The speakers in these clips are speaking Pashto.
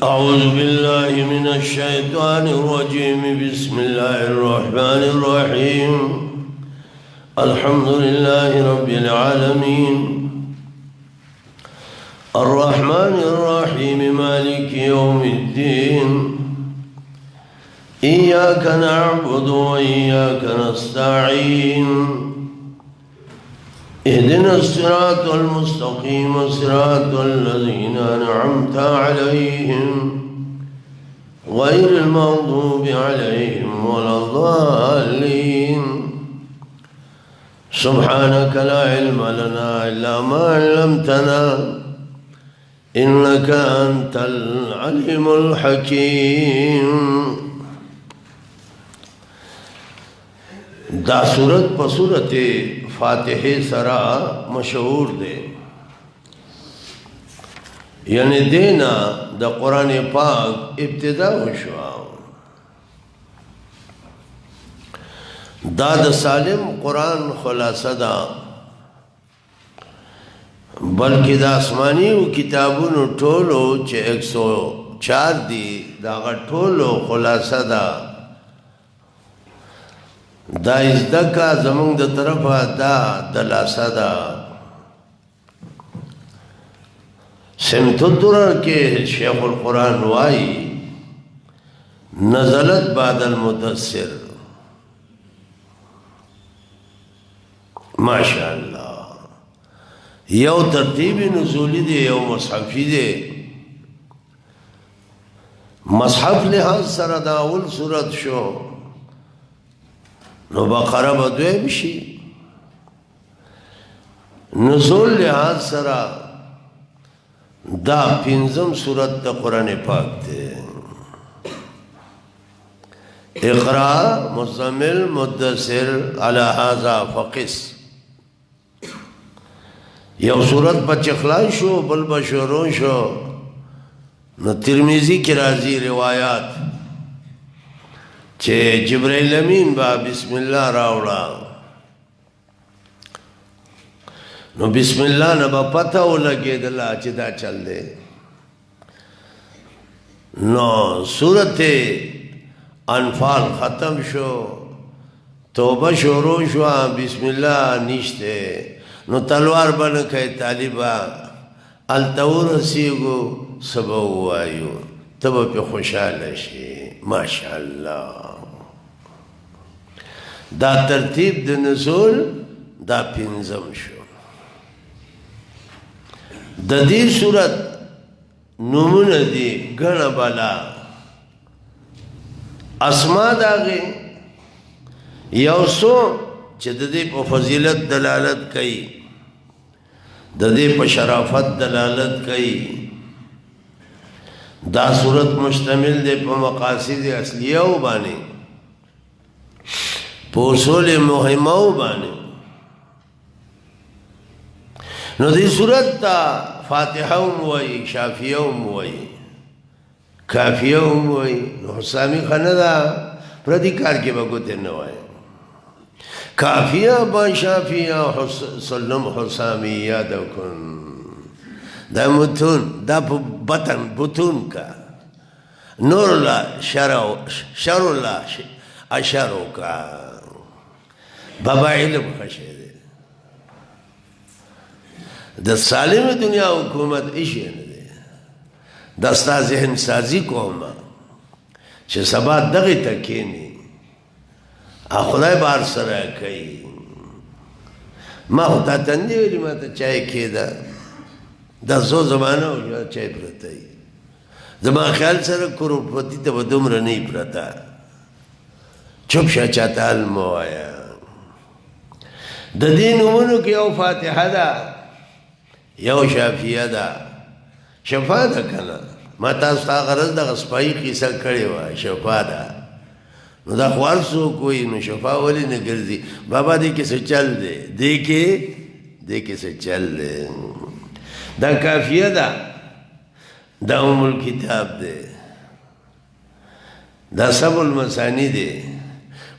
أعوذ بالله من الشيطان الرجيم بسم الله الرحمن الرحيم الحمد لله رب العالمين الرحمن الرحيم مالك يوم الدين إياك نعبد وإياك نستعين اهدنا الصراط المستقيم صراط الذين أنعمت عليهم غير المغضوب عليهم ولا الضالين سبحانك لا علم لنا إلا ما علمتنا إنك أنت العليم الحكيم. دا سورت پا سورت فاتحه سرا مشہور دے، یعنی دینا دا قرآن پاک ابتدا وشوا. دا دا سالم قرآن خلاصہ دا، بلکہ دا آسمانی و کتابونو ٹھولو چے 104 دی دا غا ٹھولو خلاصہ دا. دا ازدکا زمونگ دا طرفا دا دلاسا دا. سمت الدرر کے شیخ القرآن وائی نزلت بعد المدثر. ماشاءاللہ یو ترتیبی نزولی دے یو مصحفی دے. مصحف لحاظ سر دا اول صورت شو نو بقرہ بدویم شی، نزول لحاظ سرا دا 5م سورت دا قرآن پاک دے. اقرا مزمل مدثر علی هذا فقس. یو سورت پا چخلائی شو بل بشورون شو. نو ترمیزی کی رازی روایات چھے جبرائیل امین با بسم اللہ راوڑا، نو بسم اللہ نبا پتہ ہو لگے دلا چھے دا چل دے. نو سورت انفال ختم شو، توبہ شروع شو، بسم اللہ نشتے. نو تلوار بنکے طالبہ التور سیگو سبا ہوایو تبا پہ خوشحال شی. ماشاءاللہ دا ترتیب دا نزول دا 5م شو. دا دی صورت نمون دی گن بالا اسما دا گئی یو سو چه دا دی پا فضیلت دلالت کئی، دا دی پا شرافت دلالت کئی. دا صورت مشتمل دے پا مقاصد اصلیہ بانے، پا اصول مهمہ بانے. نو دی صورت تا فاتحہ موئی، شافیہ موئی، کافیہ موئی. نو حسامی خاندہ پردی کار کے بگوتے نوائی کافیہ با شافیہ سلم حسامی یادو کن. دا متون دا بطن بطون کا نور اللہ شر اللہ اشارو کا بابا علم خشے دے. دا سالم دنیا حکومت اشین دے دا ستا ذہن سازی کوما چھ سبا دغی تکینی خدای بار سرہ کئی. ما خدا تندی ویلی ما تا چاہے کی دا سو زمانہ ہو جو چاہے پرتا ہی. زمان خیال سر کروڑپتی تا با دمرا نہیں پرتا. چپ شا چاہتا علمو آیا. دا دین امونو کی یو فاتحہ دا یو شافیہ دا شفا دا کنا. ما تاستا غرز دا غصپائی قیسہ کڑی وا شفا دا. نو دا خوار سو کوئی نو شفا ولی نگرزی بابا دیکھے سے چل دے، دیکھے سے چل دے. دا کافیہ دا دا ام الکتاب دے، دا سب المسانی دے.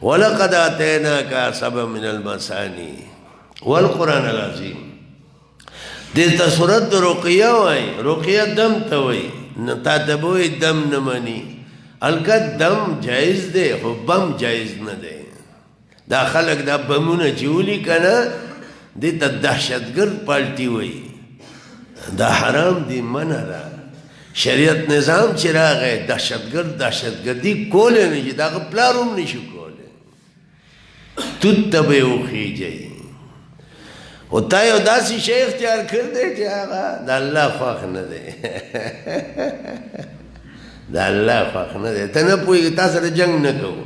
وَلَقَدْ آتَيْنَاكَ سَبْعًا مِنَ الْمَثَانِي وَالْقُرْآنَ الْعَظِيمِ. دیتا سورت رقیہ وائی، رقیہ دم تا وائی، نو تا ته به وایي دم نه مني هلکه دم جایز دی خو بم جایز نه دی دا خلک دا بمونه چې ولي که نه دې ته دهشتګرد پالټي وایي دا حرام دی منع ده شریعت نظام چې راغی دهشتګردي کولی نه شي د هغه پلار هم نه شي کولی توت ته به یې وخیجئ خو تا یو داسې شی اختیار کړ دی چې هغه د الله خوښ نه دی د الله خوښ نه دی ته نه پوهېږې تا سره جنګ نه کوو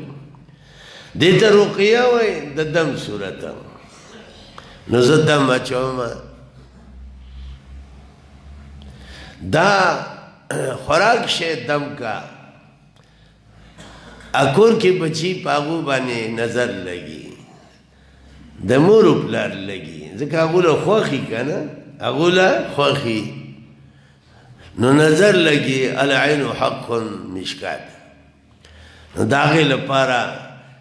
دې ته رقیه وایي د دم صورت نو زه دم اچوم دا خوراک شی دم کا اکور کې بچی پاغو باندې نظر لګي د مور پلار لګي ځکه هغو له خوښي که نه هغو له خوښي نو نظر لګي العین حق مشکات نو د هغې لپاره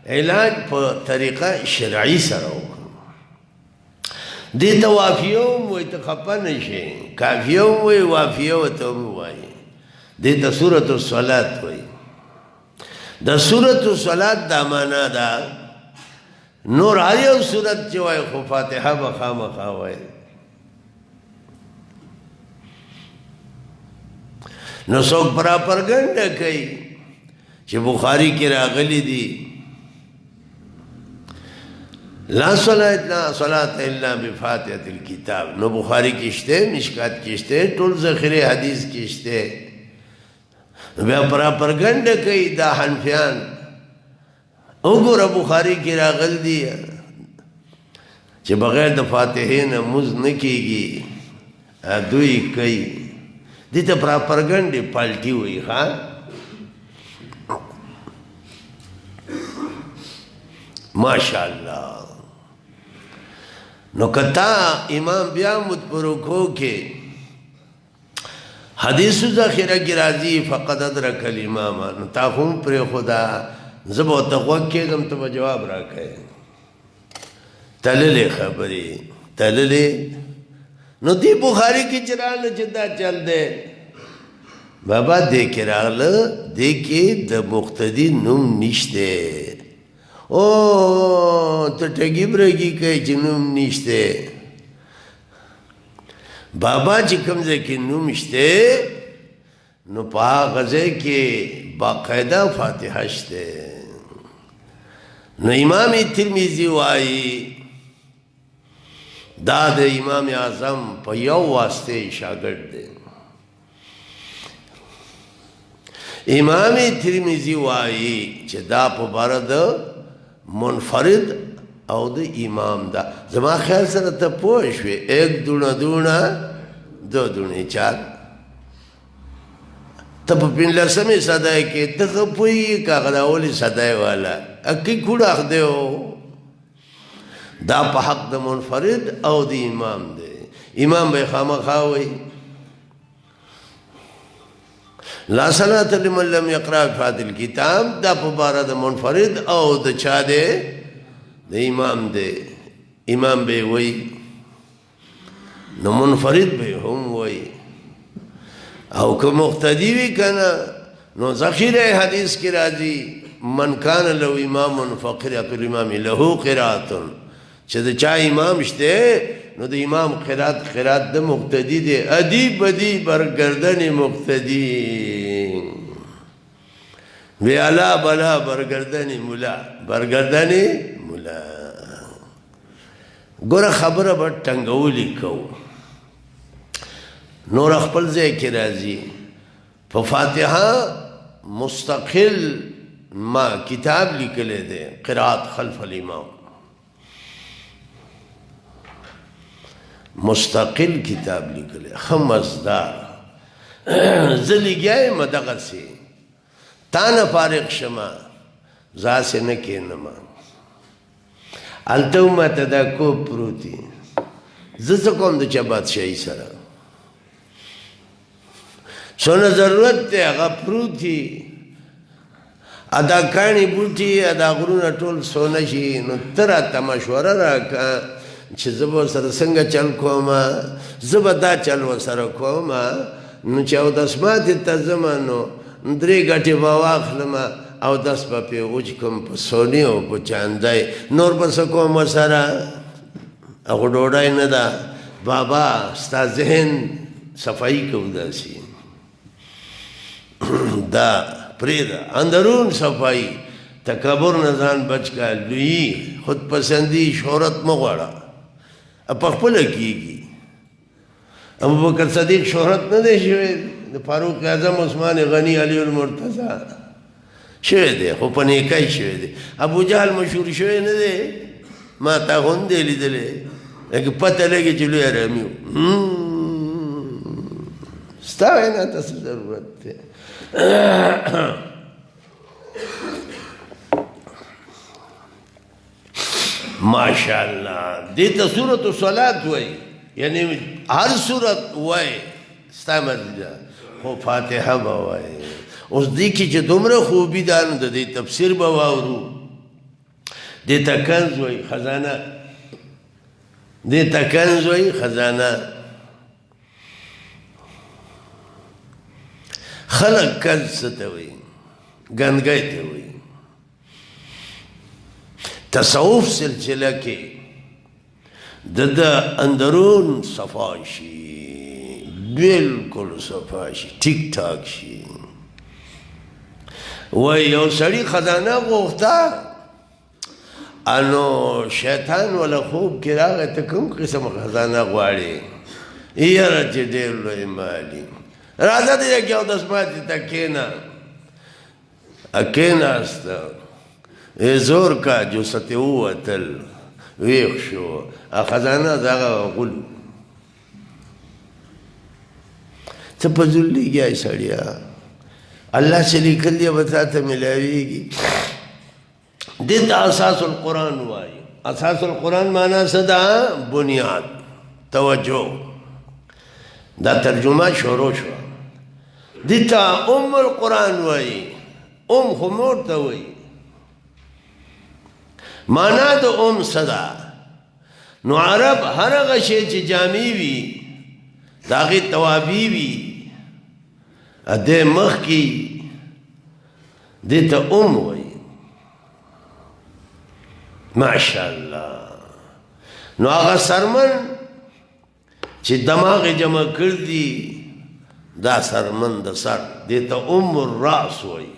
علاج په طریقه شرعي سره وکړو دې ته وافیه هم وایي ته خفه نه شې کافیه هم وایي وافیه ورته هم وایي دې ته سورة الصلاة وایي د سورة الصلاة دا معنا ده نور هر یو سورت چې وایي خو فاتحه به خامخا وایي نو څوک پراپرګنډه کوي چې بخاري کې راغلی دي لا صلاة الا بفاتحة الكتاب نو بخاری کې شته مشکات کې شته ټول ذخیره حدیث کې شته بیا پراپرګنډه کوي دا حنفیان وګوره بخاری کې راغل دي چې بغیر د فاتحې نه مونځ نه کېږي دوی کوي دې ته پراپرګنډې پالټي وایي ښه ماشاءالله نو کتا امام بیا مت پر رکوع کې حدیث ذخیره کی راضی فقد ادرک الامام نو تا هم پر خدا زبو ته غوږ کېږم ته به جواب راکړې تللې خبرې تللې نو دی بخاری کې چې راغله چې دا چل دی بابا دې کې راغله دې کې د مقتدي نوم نشته او ته ټګي برګي کوي چې نوم نشته بابا چې کوم ځای کې نوم شته نو په هغه ځای کې باقاعده فاتحه شته نو امام ترمذی وایي دا د امام اعظم په یو واسطه شاګرد دی امام ترمذی وایي چې دا په باره د منفرد او د امام دا زما خیال سره ته پوه شوې ایک دونه دونه دو دونه چار ته په پنځلسمې صدای کې ته ښه پوهېږي که هغه د اولې صدای والا اکي کوډ اخ دی دا په حق د منفرد او د امام دی امام به خامخا وایي لا صلاة لمن لم يقرأ بفاتحة الكتاب دا په باره د منفرد او د چا دی د امام دی امام به وایي نو منفرد به هم وایي او که مقتدی وي که نه نو ذخیره حدیث کې راځي من کان له امام فقرأة الامام له قراءة چې د چا امام شته نو د امام قرات د مقتدی دی ادیب بدی برگردن مقتدی وی علا بلا برگردن مولا برگردن مولا ګوره خبره به ټنګولی کوو نور خپل ځای کې راځي په فاتحه مستقل ما کتاب لیکلی دی قرات خلف الامام مستقل کتاب لیکلی ښه مزدار زه لګیا یم دغسې تا نه فارغ شمه زه هسې نه کښېنمه هلته ماته دا کوب پروت دي زه څه کوم د چا بادشاهي سره څونه ضرورت دی هغه پروت دي ادا کاڼي بوټي ادا غرونه ټول سونه شي نو ته راته مشوره راکړه چې زه به ورسره څنګه چل کوم زه به دا چل ورسره کوم نو چې اودس ماتې ته ځمه نو 3 ګټې به واخلمه اودس به پې وچ کړم په سوني او په چاندی نور به څه کوم ورسره هغه ډوډۍ نه ده بابا ستا ذهن صفایي کوو داسې دا پرېږده اندرون صفایي تکبر نه ځان بچ کا لویي خودپسندي شهرت مه غواړه په خپله کېږي ابوبکر صدیق شهرت نه دی شوی د فاروق اعظم عثمان غني علي المرتضی شوی دی خو په نیکۍ شوی دی ابو جهل مشهور شوی نه دی ما تا خو نه دی لیدلی لکه پته لګي چې لوی ارامي ستا وینا ته څه ضرورت دی ماشاءالله دې ته سورة الصلاة وایي یعنی هر صورت وایي ستا مرضي ده خو فاتحه به وایي اوس دې کې چې دومره خوبي ده نو د دې تفسیر به واورو دې ته کنز وایي خزانه دې ته کنز وایي خزانه خلق کنز څه ته وایي ګنګی ته وایي تصوف سلسله کې د اندرون صفا شي بالکل صفا شي ټیک ټاک شي وای یو سړي خزانه غوښته انو شیطان ولا خوب کې راغی ته کوم قسم خزانه غواړې یاره چې ډېر لوی مالي راځه دې کې اودس ماتې ته کښېنه کښېناسته زور کا جو ستې ووتل ویښ شو خزانه دغه غول څه په ذلیږي سړیه الله چې لیکل دی به تا ته میلاویږي دې ته اساس القرآن وایي اساس القرآن معنا څه ده بنیاد توجه دا ترجمه شروع شوه دې ته ام القرآن وایي خو مور ته وایي معنا د صدا نو عرب هر هغه شی چې جامع وي د هغې توابي وي دې مخکې دې ته وایي ماشاءالله نو هغه سرمن چې دماغ جمع کړ دي دا سرمن د سر دې ته الراس وایي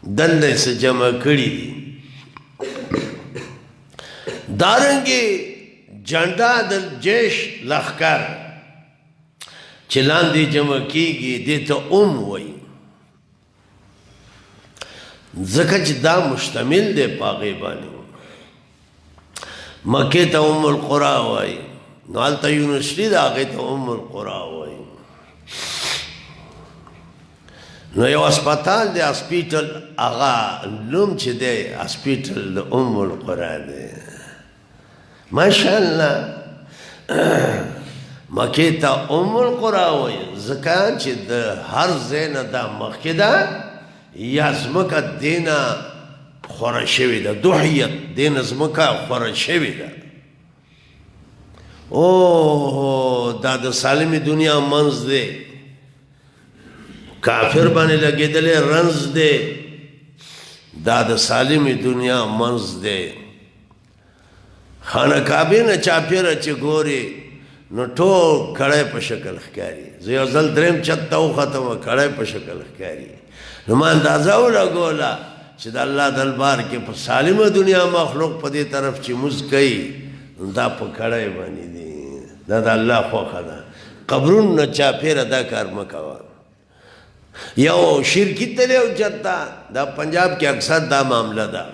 دندې څه جمع کړي دي دارنګې جنډا د جیش لښکر چې لاندې جمع کېږي دې ته وایي ځکه چې دا مشتمل دی په هغې باندې مکې ته القرا وایي نو هلته یونیورسټي ده هغې ته القرا وایي نو یو اسپتال دی اسپیټل هغه نوم چې دی اسپیټل د القرا دی ماشاءالله مکې ته القرا وایي ځکه چې د هر ځای نه دا مخکې ده یا ځمکه دې نه خوره شوې ده دحیت دې نه ځمکه خوره شوې ده دا د سالمې دنیا منځ دی کافر باندې لګېدلی رنځ دی دا د سالمې دنیا منځ دی خانه کعبې نه چاپېره چې ګورې نو ټول کړی په شکل ښکاري زه یو ځل درېم چت ته وختم کړی په شکل ښکاري نو ما اندازه ولګوله چې د الله دربار کې په سالمه دنیا مخلوق په دې طرف چې مونځ کوي دا په کړی باندې دي دا د الله خوښه ده قبرونو نه چاپېره دا کار مه کوه یو شرکي تللی او چېرته دا پنجاب کې اکثر دا معامله ده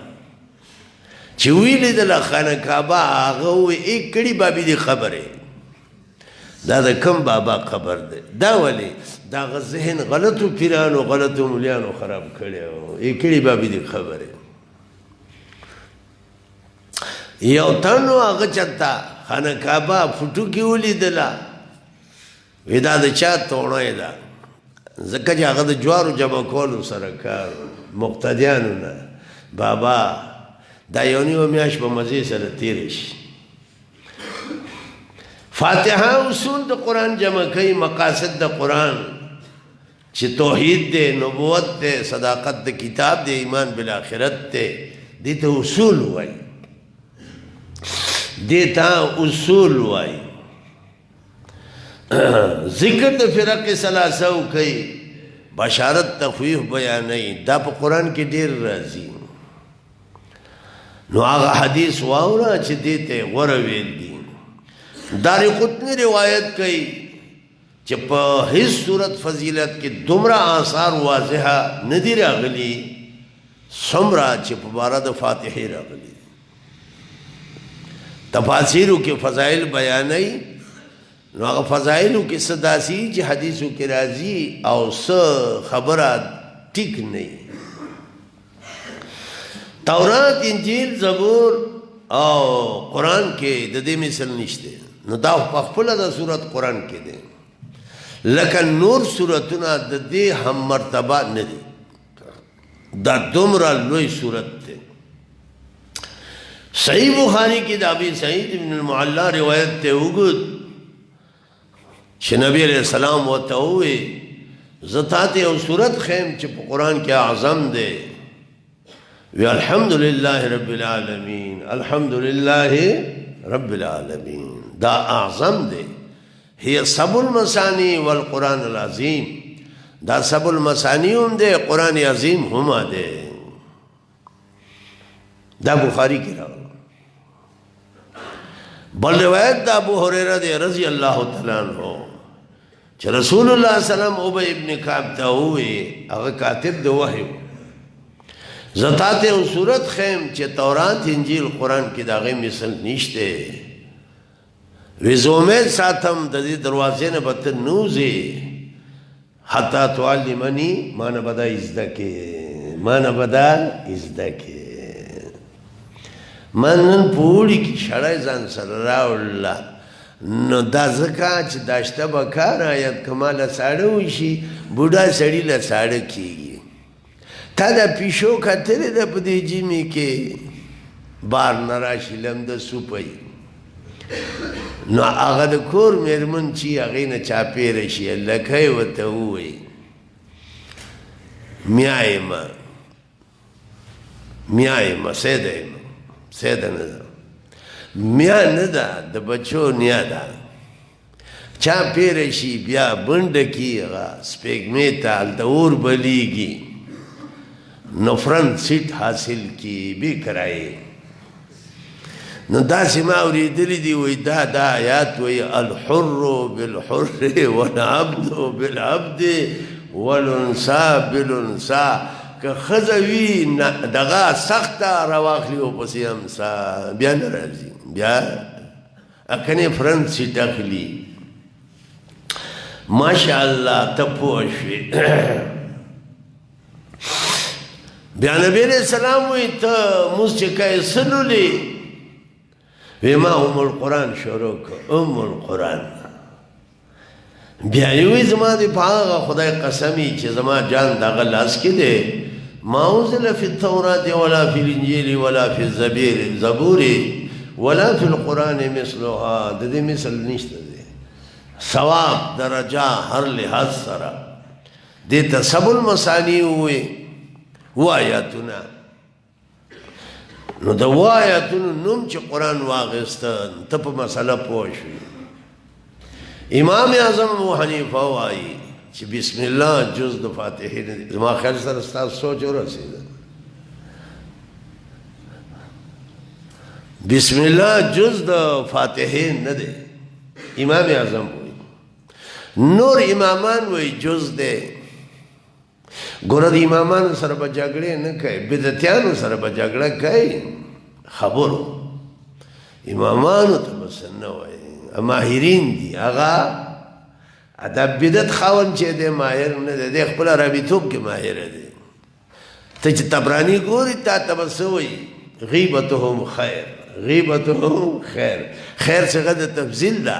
چې ویې لیدله خانه کعبه هغه ووایي کړي بابي دې خبرې دا د کم بابا قبر دی دا ولې دا هغه ذهن غلطو پیرانو غلطو مولیانو خراب کړی و کړي بابي دې خبرې یو تن و هغه چېرته خانه کعبه فوټو کې ولیدله وی دا د چا توڼی ده ځکه چې هغه د جوارو جمع کولو سره کار مقتدیانو نه بابا دا یو نیمه میاشت په مزې سره تېرې شي فاتحه اصول د قرآن جمع کوي مقاصد د قرآن چې توحید دے نبوت دے صداقت د کتاب دے ایمان بالآخرت دے دیتا اصول وائی دیتا اصول وائی ذکر د فرق ثلاثه کوي بشارت تخویف بیانوي دا په قرآن کې ډیر راځي نو هغه حدیث واوره چې دیته غوره ویل دي دارقطنی روایت کوي چې په هیڅ صورت فضیلت کې دومره آثار واضحه ندی راغلي څومره چې په باره د فاتحې راغلي تفاسیرو کې فضائل بیانوي نو هغه فضائلو کې څه داسي چې حدیثو کې راځي او څه خبره ټیک نه تورات انجیل زبور او قرآن کې د دې مثل نشته نو دا په خپله د صورت قرآن کې دی لکه نور صورتونه د دې هم مرتبه نه دي دا دومره لوی صورت دی صحیح بخاری کې د ابي سعید بن المعلا روایت ته وګد چې نبی علیہ السلام ورته ووی زه تاته یو صورت ښیم چې په قرآن کې اعظم دی وی الحمدللہ رب العالمین الحمدللہ رب العالمین دا اعظم دے ہی سب المثانی والقرآن العظیم دا سب المثانی ہم دے قرآن عظیم ہما دے دا بخاری کی رہا بل روایت دا ابو حریرہ دے رضی اللہ تعالیٰ عنہ چھ رسول اللہ صلی اللہ علیہ وسلم ابی ابن کعب تا ہوئے اگر کاتب دے وحی زتاتے او صورت خیم چه تورات انجیل قرآن کی داغی مثل نیشتے ویز امید ساتم دا دی دروازے نبتن نوزی حتی تعلمنی مانا بدا ازدکے مانا بدا ازدکے منن پوڑی کی شڑای زن سر راو اللہ نو دا زکا چه داشتا بکار آید کمال ساڑوشی بودا سڑی لساڑ کیگی تا دا پیشو کتره دا پا دی جیمی که بار نراشی لم دا سوپایی نو آغا دا کور میرمن چی آغی نا چاپی رشی لکای و تاوی میای ما سیده ندا میا ندا دا بچو نیا دا چاپی رشی بیا بندکی آغا سپیگمی تال دا اور بلیگی نفرن سیٹ حاصل کی بھی کرائے نو دا سماوری دلی دی وی دا آیات وی الحر بالحر والعبد بالعبد والانسا بالانسا که خزوی دغا سختا رواخلی و پسی امسا بیا نرازی بیا اکنی فرن سیٹ اخلی ماشاءاللہ تپوشوی بیا نبی علیہ السلام وی تا موسیقی سنو لی وی ما القرآن شروع که القرآن بیا یوی زما دی پاغا خدای قسمی چه زما جان داغا لاس کی دے ما انزل فی التورات ولا فی الانجیل ولا فی الزبور ولا فی القرآن مثلها دی مثل نشت دی ثواب درجہ ہر لحاظ سرا دیتا سب المثانی ہوئے و آیاتونا نو دا و آیاتونو نوم چی قرآن واغستن تا پا مسئلہ پوشوی امام اعظم ابو حنیفہ وائی چی بسم اللہ جز دا فاتحی ندی زمان خیال سر استاذ سوچ ہو رسی دا بسم اللہ جز دا فاتحی ندی امام اعظم ہوئی نور امامان ہوئی جز دے گورا دی امامان سر با جگڑے نکای بدتیانو سر با جگڑا کئی خبرو امامانو تا بسن نوائی ماہرین دی آغا ادا بدت خاون چه دے ماہر ندے دے خپلا رابطوب کے ماہر دے تا چه تبرانی گوری تا تبسوئی غیبتهم خیر خیر سے غد تفضیل دا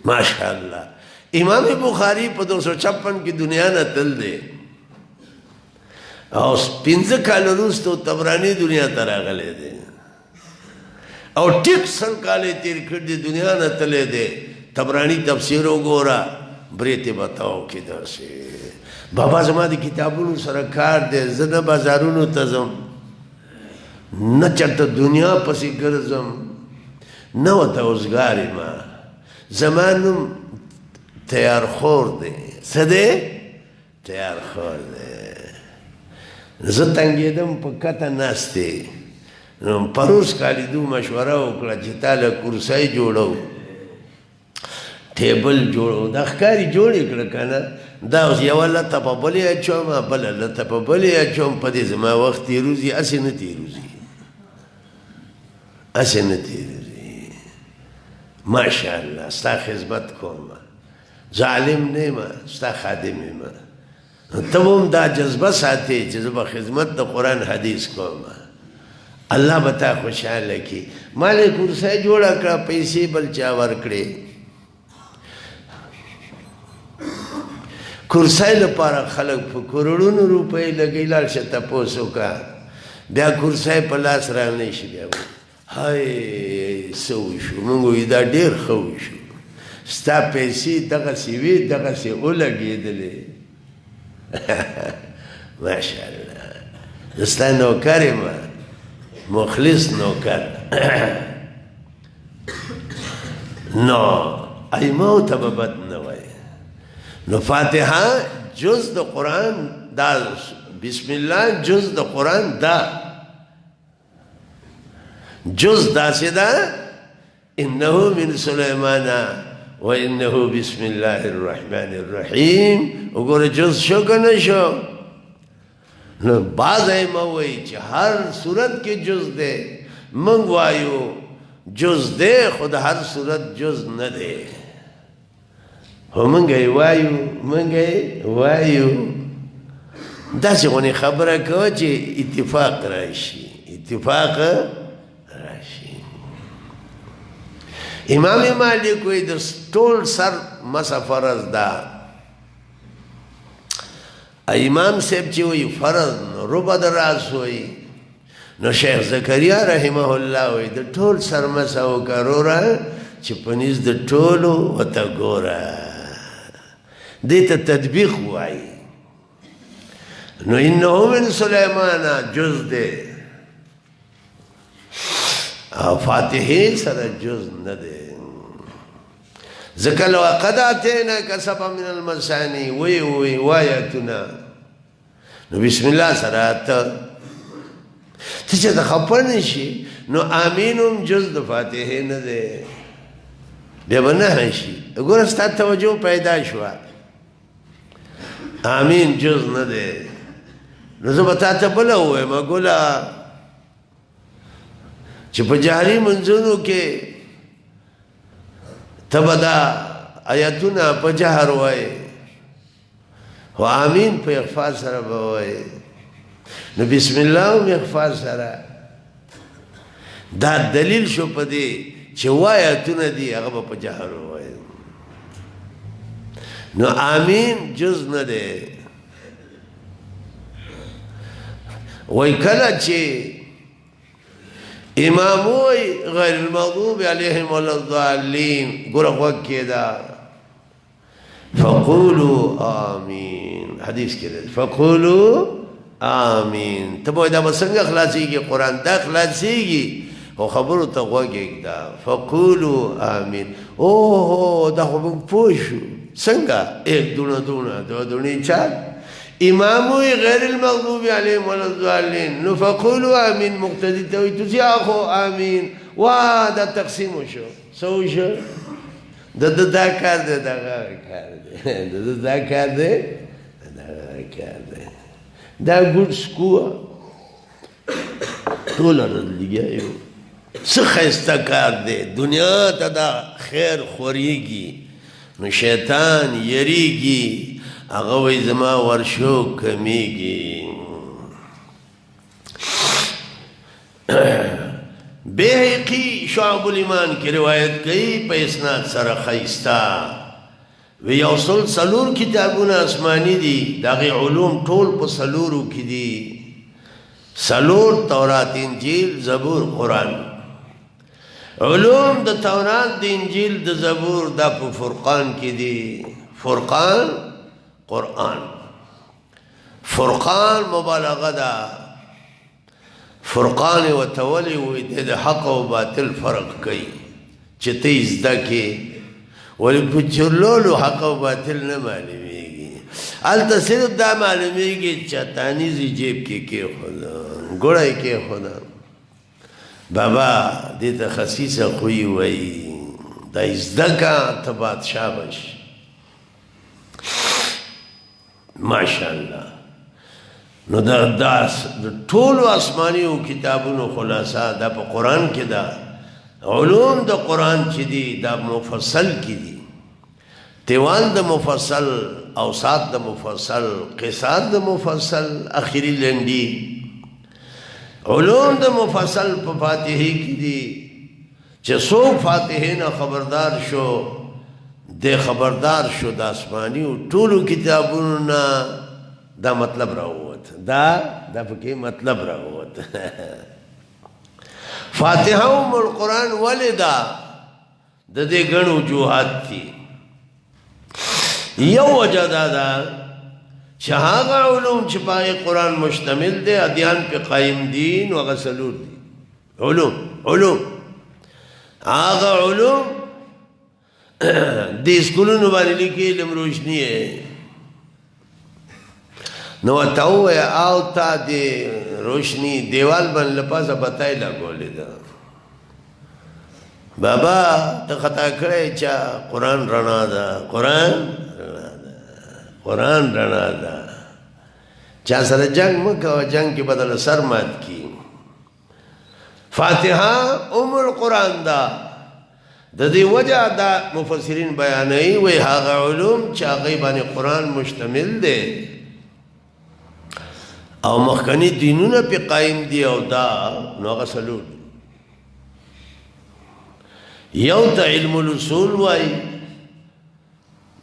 ماشاءاللہ امام بخاری پا 256 کی دنیا نا تل دے اور 15 کال روز تو تبرانی دنیا تراغلے دے او ټیک 100 کاله تیر کړ دي دنیا نه تللی دی تبرانی تفسیر وګوره بریتې بتاو کې داسې بابا زما د کتابونو سره کار دی زه نه بازارونو ته ځم نه چېرته دنیا پسې ګرځم نه ورته اوزګار یم زما نوم تیارخور دی څه دی تیارخور دی زه تنګېدم په کته ناستې نو پروس کالیدو مشوره وکړه چې تا له کرسۍ جوړو ټیبل جوړو دا ښکاري جوړې کړه که نه دا اوس یوه لته په بلې اچوم بله لته په بلې اچوم په دې زما وخت تېروځي هسې نه تېروځي هسې نه تېروځي ماشاءالله ستا خدمت کوم زه عالم نه یم ستا خادم یم ته هم دا جذبه ساتې چې زه به خدمت د قرآن حدیث کوم الله به تا خوشحاله کړي ما لې کرسۍ جوړه کړه پیسې بل چا ورکړې کرسۍ لپاره خلک په کروڑونو روپۍ لګوي لاړ شه تپوس وکړه بیا کرسۍ په لاس رانه شي بیا هی څه وشو موږ وایي دا ډېر ښه وشو ستا پیسې دغسې وې دغسې ولګېدلې ماشاءالله زه ستا نوکر یم مخلص نوکر نو ایمو ته به بد نه وایي نو فاتحه جز د قرآن دا بسم الله جز د قرآن دا جز داسې ده انه من سلیمان و انه بسم الله الرحمن الرحیم وګوره جز شو که نه شو نو بعض ایمه وایي چې هر صورت کې جز دی موږ وایو جز دی خو د هر صورت جز نه دی خو موږ یې وایو داسې غونې خبره کوه چې اتفاق راشي اتفاق راشي امام مالک وایي د ټول سر مسه فرض ده امام صاحب چې وایي فرض نو ربع د راس وایي نو شیخ زکریا رحمه الله وایي د ټول سر مسه وکړه وروره چې په نس د ټولو ورته ګوره دې ته تطبیق وایي نو انه من سلیمان جز دی او فاتحې سره جز نه دی ځکه لقد آتیناک سبعا من المثانی وی آیتونه نو بسم الله سره ته چې ته خفه نه شي نو امین هم جز د فاتحې نه دی بیا به نه شي ګوره ستا توجه پیدا شوه آمین جز نه دی نو زه به تا ته بله ووایم ګله چې په جهري منځونو کې ته به دا آیتونه په جهر وایې خو آمین په اخفا سره به وایې نو بسم الله هم اخفا سره دا دلیل شو په دې چې آیتونه دي هغه به په جهر وایې نو آمین جز نه دی وای کله چې امام وای غیر المغضوب علیهم ولا الضالین ګوره غوږ کېده فقولوا آمین حدیث کې دی فقولوا آمین ته به وایي دا به څنګه خلاصېږي قرآن دا خلاصېږي خو خبرو ته غوږ ایږده فقولوا آمین اوهو دا خو موږ پوه شو څنګه ایک دونه دونه دو دونې چار امام وی غیر المغضوب علیهم ولا الضالین نو فقولوا آمین مقتدی ته وایي تاسې اخو آمین وا دا تقسیم وشو څه وشو د دا کار دی دغه کار دی د دا کار دی دغه کار دی دا ګوډ سکوه ټوله ورځ لګیا یو څه ښایسته کار دی دنیا ته دا خیر خورېږي نو شیطان یریږي هغه وایي زما ورشو کمیږي بیهقي شعب الایمان کې روایت کوي په اسناد سره ښایسته وی یو سل څلور کتابونه آسماني دي د هغې علوم ټول په څلورو کې دي څلور تورات انجیل زبور قرآن علوم د تورات د انجیل د زبور دا په فرقان کې دي. فرقان قرآن، فرقان مبالغه ده. فرقان وتولی وی د حق او باطل فرق کوي چې ته زده کې، ولی په چرلولو حق او باطل نه معلومیږي. هلته صرف دا معلومیږي چې تانیزي جیب کې کېښوده، ګوړی کېښوده. بابا دې ته خسیسه خوی وایي، دا زده که ته بادشاه بشي. ماشاءالله. نو دا ټولو آسمانیو کتابونو خلاصه دا په قرآن کې ده. علوم د قرآن چې دي دا مفصل کې دي. تیوان د مفصل، اوساط د مفصل، قصات د مفصل، اخیری لنډي. علوم د مفصل په فاتحه کې دي چې څوک فاتحه نه خبردار شو د خبردار شو د آسمانیو ټولو کتابونو نه. دا مطلب راووت، دا پکې مطلب راووت. فاتحه ام القرآن ولې ده؟ د دې ګڼ وجوهات دي. یو وجه دا ده چې هغه علوم چې په قرآن مشتمل دی ادیان په قایم دي، نو هغه څلور دي. علوم هغه علوم د اسکولونو باندې لیکي علم روشنی ہے. نو ورته ووایه او تا د روشنی دیوال باندې له پاسه بتای لګولې ده. بابا ته خطا کړی چې قرآن رڼا ده، قرآن رڼا ده. چا سره جنگ مه کوه، جنگ کې بدل سر مات کی. فاتحه ام القرآن ده. د دې وجه دا مفسرین بیانوي، وایي هغه علوم چې هغې باندې قرآن مشتمل دی او مخکنی دینونه پې قایم دي او دا نو هغه څلور دي. یو ته علم الاصول وایي،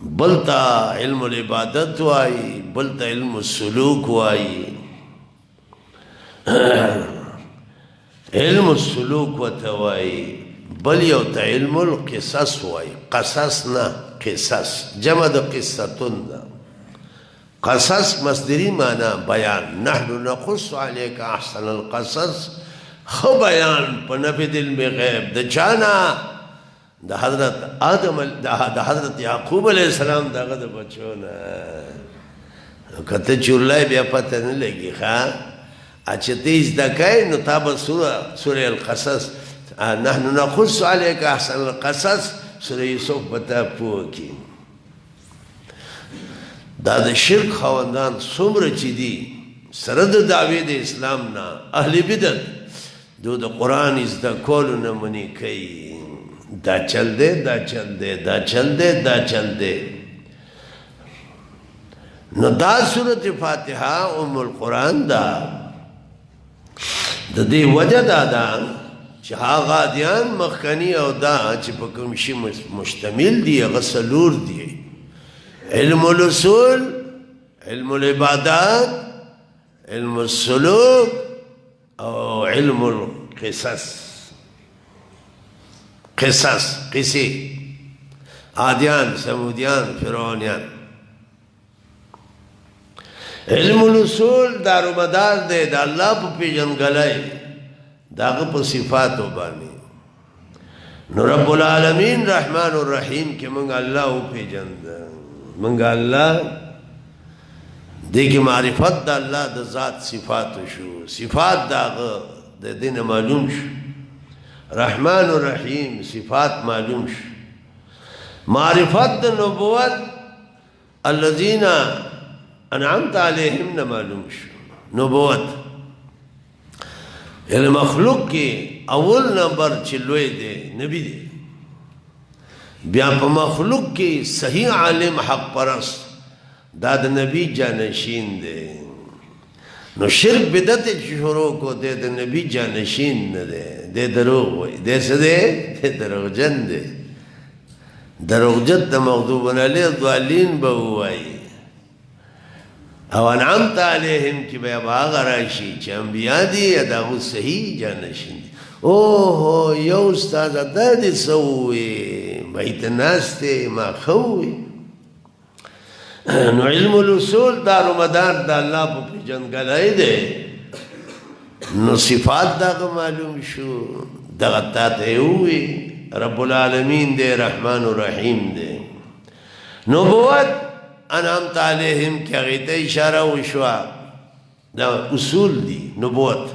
بل ته علم العبادت وایي، بل ته علم السلوک وایي. علم السلوک ورته وایي. بل یو ته علم القصص وایي. قصص نه، قصص جمع د قصتون ده. قصص مصدری معنی بیان. نحن نقص علیک احسن القصص، خو بیان په نفي د علم غیب د چانا د حضرت آدم د حضرت یعقوب علیہ السلام دغه د بچو نه. کته چورلای بیا پته نه لګي ښا چې ته زده کوې نو تا به سوره القصص، نحن نقص علیک احسن القصص، سوره یوسف به تا پوه کړي. دا د شرک خاوندان څومره چې دي سره د دعوې د اسلام نه، اهل بدعت دو د قرآن زده کولو نه منې کوي. دا چل دی، دا چل دی، دا چل دی، دا چل دی. نو دا سورة فاتحه ام القرآن دا. د دې وجه دا ده چې هغه ادیان مخکني او دا چې په کوم شي مشتمل دي هغه څلور دي. علم الاصول، علم العبادات، علم السلوک او علم القصص. قصص قصې، عادیان، سمودیان، فرعونیان. علم الاصول دارومدار دی د الله په پیژنګلۍ، د هغه په صفاتو باندې. نو رب العالمین رحمان الرحیم کې موږ الله وپېژند، موږ الله دې کې معرفت د الله د ذات صفاتو شو، صفات د هغه د دې نه معلوم شو. رحمان الرحیم صفات معلوم شو. معرفت د نبوت الذین انعمت علیہم نه معلوم شو. نبوت یعنی مخلوق کې اول نمبر چې لوی دی نبی دی. بیا په مخلوق کې صحیح عالم حق پرست دا د نبی جانشین دی. نو شرک بدعت شروع کو دی د نبی جانشین نه دی، دی دروغ وایي. دی څه دی؟ دی دروغجن دی. دروغجن د مغضوب علیهم الضالین به ووایي. او انعمت علیهم کې بیا به هغه راشي چې انبیا دي یا د هغو صحیح جانشین دي. اوه یو استاده دا دې څه ووې ما ته ناستې ما ښه ووې نو علم الاصول دارومدار د الله په پیژندګلۍ دی نو صفات دغه معلوم شو دغه تا ته ووې رب العالمین دی رحمان الرحیم دی نبوت انعمت علیہم کی هغې ته اشاره وشوه دا اصول دي نبوت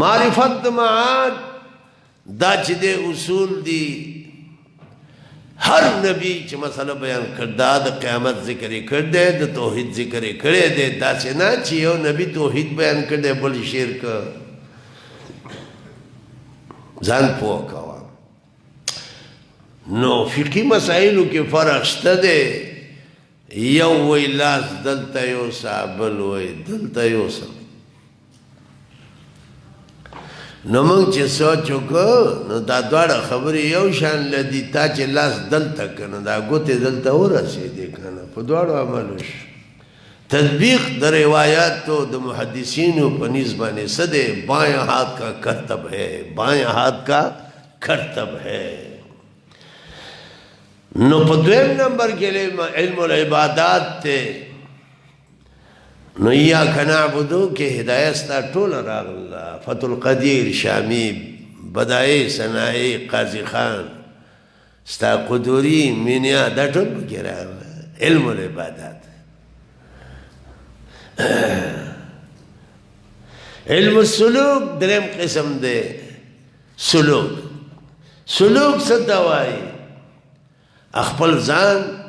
معرفت د معاد دا چې دی اصول دي هر نبی چې مسله بیان کړ دا د قیامت ذکر یې کړ دی د توحید ذکر یې کړی دی داسې نه چې یو نبی توحید بیان کړ دی بل شرک ځان پوه کوه نو فقهي مسایلو کې فرق شته دی یو وی لاس دلته یوسه بل وی دلته یوسه نو موږ چې سوچ وکړو نو دا دواړه خبرې یو شان لدي تا چې لاس دلته که نو دا ګوتې دلته ورسېدې که نه په دواړو عملو شو تطبیق د روایاتو د محدثینو په نیز باندې څه دی بائیں ہاتھ کا کرتب ہے بائیں ہاتھ کا کرتب ہے نو په دویم نمبر کې علم العبادات ته نو ایاک نعبدو کې هدایت ستا ټوله راغله فتح القدیر شامی بدایع ثنایي قاضي خان ستا قدوري مینیا دا ټول پکې راغله علم العبادات علم السلوک دریم قسم دی سلوک سلوک څه ته وایي خپل ځان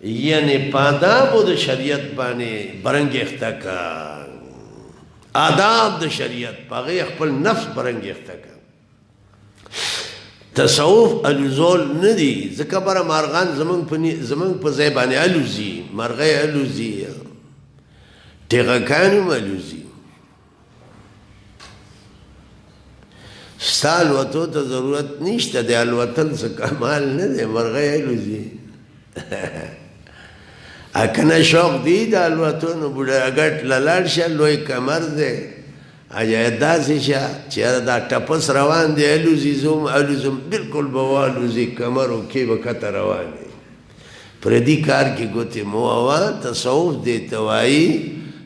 یعنی پادابو د شریعت باندې برنګېخته کا آداب د شریعت پاغې خپل نفس برنګېخته کا تصوف الوزول نه دي ځکه بره مارغان زمونږ په ځای باندې الوزي مرغۍ الوزي ټیغکان هم الوزي ستا الوتو ته ضرورت نشته د الوتل څه کمال نه دی مرغۍ الوزي اکنه شوق دی د الوتو نو بوډاګټ له لاړ شه لوی کمر دی ایا داسې شه چې دا ټپس روان دی الوزي زوم الوزم بالکل به والوزي کمر او کې به کته روان دی پردي کار کې ګوتې مو هوا تصوف دی ته وایي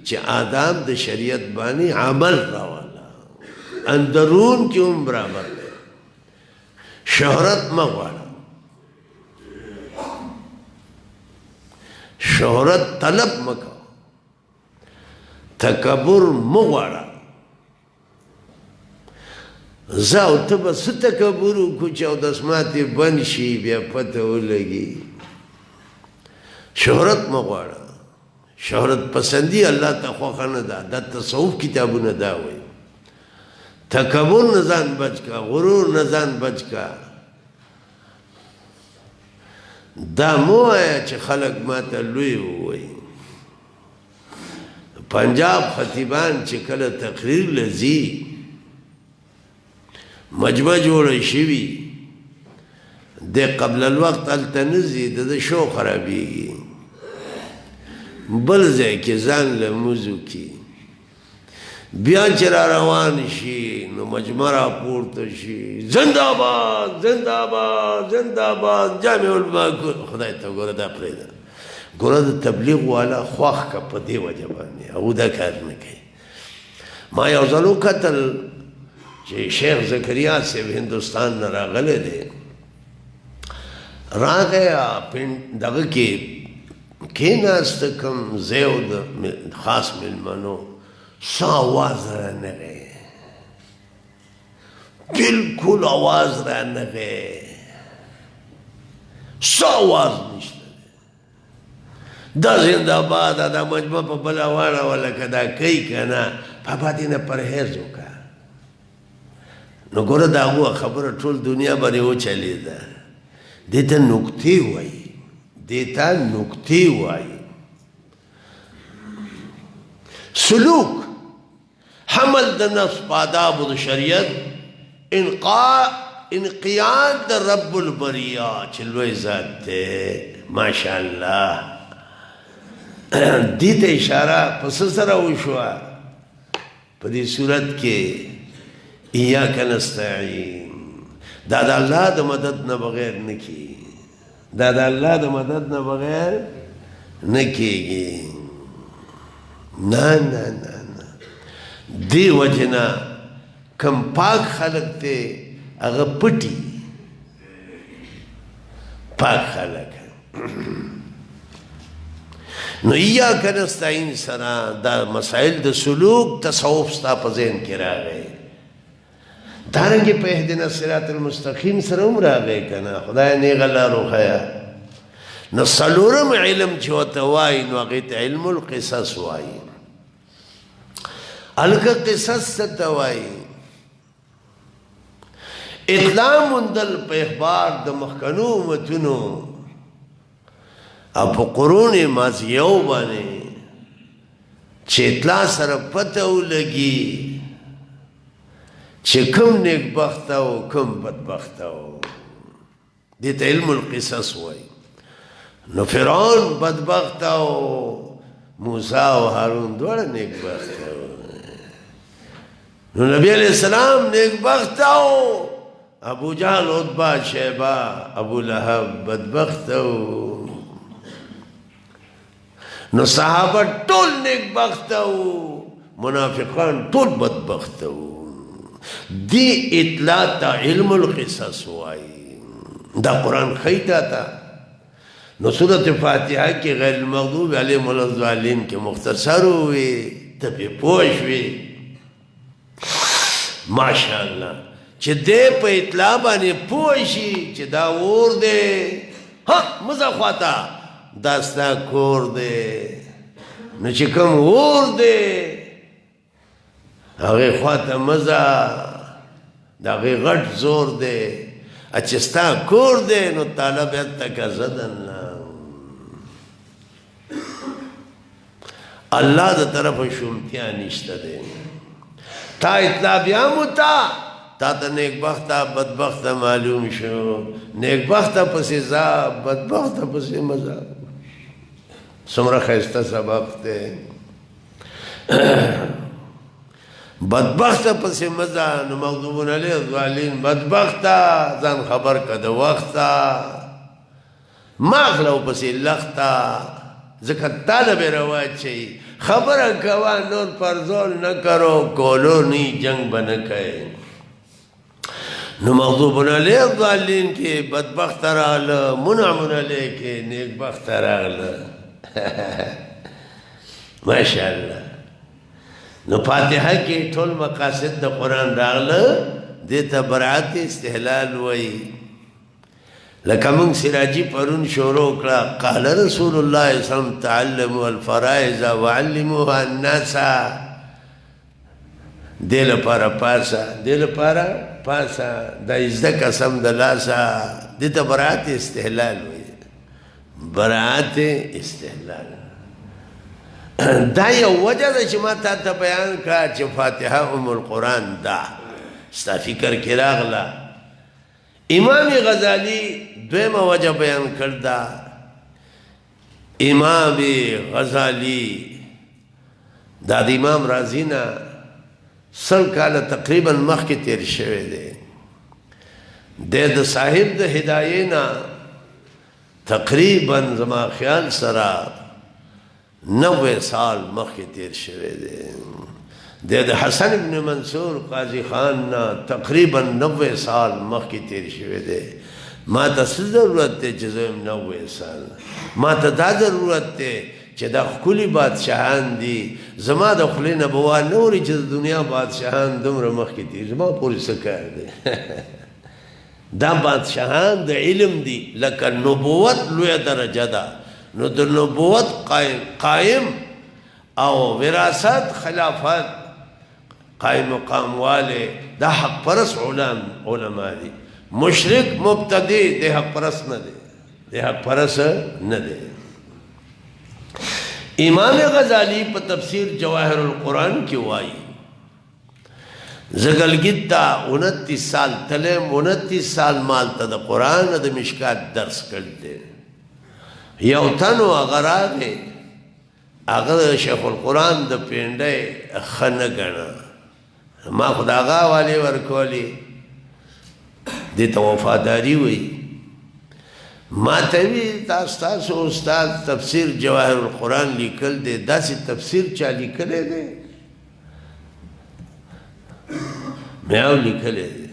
چې آداب د شریعت باندې عمل راواله اندرون کې هم برابر دی شهرت مه غواړه شهرت طلب مکو تکبر مغواړه زه او ته به څه تکبر وکړو چې اودس ماتې بند شي بیا پته ولګي شهرت مغواړه شهرت پسندي الله ته خوښه نه ده دا تصوف کتابونه دا وایي تکبر نه ځان بچ کا غرور نه ځان بچ کا دا مو آیا چې خلق ما ته لوی ووایي پنجاب خطیبان چې کله تقریر لځي مجمع جوړه شوي د قبل الوقت هلته نه ځي د شو خرابېږي بل ځای کې ځان لمونځ وکړي بیا چې را روان شي نو مجمع را پورته شي زنده باد زنده باد زنده باد جامع العلماء خدای ته ګوره دا پرېږده ګوره د تبلیغ والا خوښ که په دې وجه باندې هغوی دا کار نه کوي ما یو ځل وکتل چې شیخ زکریا صاحب هندوستان نه راغلی دی راغی دغه کې کېناسته کوم ځای و د خاص مېلمنو څه آواز رانغی بالکل آواز رانغی څه آواز نشته دا زنده باد دا مجمع په بله واړوله که دا کوي که نه پاپا دې نه پرهیز وکړه نو ګوره د هغو خبره ټول دنیا باندې وچلېده دې ته نکتې وایي دې ته نکتې وایي سلوک حمل د نفس په آدابو د شریعت انقیاد د رب البریات چې لوی ذات دی ماشاءالله دې ته اشاره په څه سره وشوه په دې صورت کې ایاک نستعین دا د الله د مدد نه بغیر نه کیږي دا د الله د مدد نه بغیر نه کیږي نه نه نه نه دی وجنا کم پاک خلق ته هغه پټي پاک خلق نو ایاک نستعین سره دا مسائل د سلوک تصوف ستا په ذهن کې راغی دارنګې په اهدنا الصراط المستقیم سره هم راغی که نه خدای نیغه لار وښیه نو څلورم علم چې ورته وایي نو هغې ته علم القصص وایي هلکه قصص څه ته وایي اطلاع موندل په اخبار د مخکنو امتونو او په قرون ماضیو باندې چې اطلاع سره پته ولګي چې کوم نیکبخته او کوم بدبخته و دې ته علم القصص وایي نو فرعون بدبخته و موسی او هارون دواړه نیکبخته و نو نبی علیہ السلام نیکبخته و ابو جهل عتبہ شیبہ ابو لہب بدبخته و نو صحابه ټول نیکبخته و منافقان ټول بدبخته و دی اطلاع تا علم القصص وایي دا قرآن خیتا تا نو سورة فاتحه کې غیر المغضوب علیهم ولا الضالین کې مختصر ہوئی تبی پوش ہوئی ماشاءاللہ چې دې په اطلاع باندې پوشي چې دا اور دی ها مزه خواته دا ستا کور دی نو چې کوم اور دی هغې خواته مزه د هغې غټ زور دی چې ستا کور دی نو تاله بیته که زدن الله د طرفه شومتیا نشته دی تا اطلاع بیا مو تا ته نیکبخته بدبخته معلوم شو نیکبخته پسې ځه بدبخته پسې مزه څومره ښایسته سبق دی بدبخته پسې مزه نو مغضوبون علیه الضالین بدبخته ځان خبر که د وخته ماغله پسې لخته ځکه تاله به رواچوي خبره کوه نور پرزول نه کرو کولونی جنگ به نه کوي نو مغضوبون علیه الضالین کې بدبخته راغله منعمون علیه کې نیکبخته راغله ماشاءالله نو فاتحه کې ټول مقاصد د قرآن راغله دې ته براعت استحلال وایي لکه موږ سراجي پرون شروع کړه قال رسول الله صلی الله علیه وسلم تعلموا الفرائض وعلموها الناس دې لپاره پاسه دې لپاره پاسه د زده قسم د لاسه دې ته براعت استحلال وایي براعت استحلال دا یو وجه ده چې ما تا ته بیان کړه چې فاتحه ام القرآن ده ستا فکر کې راغله امام غزالی دویمه وجه بیان کرده امام غزالی دا د امام رازی نه 100 کاله تقریبا مخکې تیر شوی دی د صاحب د هدایې نه تقریبا زما خیال سره 90 سال مخکې تیر شوی دی د حسن ابن منصور قاضی خان نه تقریبا 90 سال مخکې تیر شوی دی ما ته څه ضرورت دی چې زه 90 سال ما ته دا ضرورت دی چې دا ښکلي بادشاهان دي زما د خولې نه به وا نه اوري چې د دنیا بادشاهان دومره مخکې دي زما پورې څه کار دی دا بادشاهان د علم دي لکه نبوت لویه درجه ده نو د نبوت قائم او وراثت خلافت قائم مقام والے دا حق پرس علماء دي مشرک مبتدی دی حق پرس نه دی دی حق پرس نه دی امام غزالی په تفسیر جواهر القرآن کې وایي زګلګید دا 29 سال تلم 29 سال مال ته د قرآن د مشکات درس کړل دی یو تنو هغه راغی هغه شیخ القرآن د پینډۍ ښه نه ګڼه ما خو د هغه حوالې ورکولې دې ته وفاداري وایي ما ته وی دا ستاسو استاد تفسیر جواهر القرآن لیکل دی داسې تفسیر چا لیکلی دی مې او لیکلی دی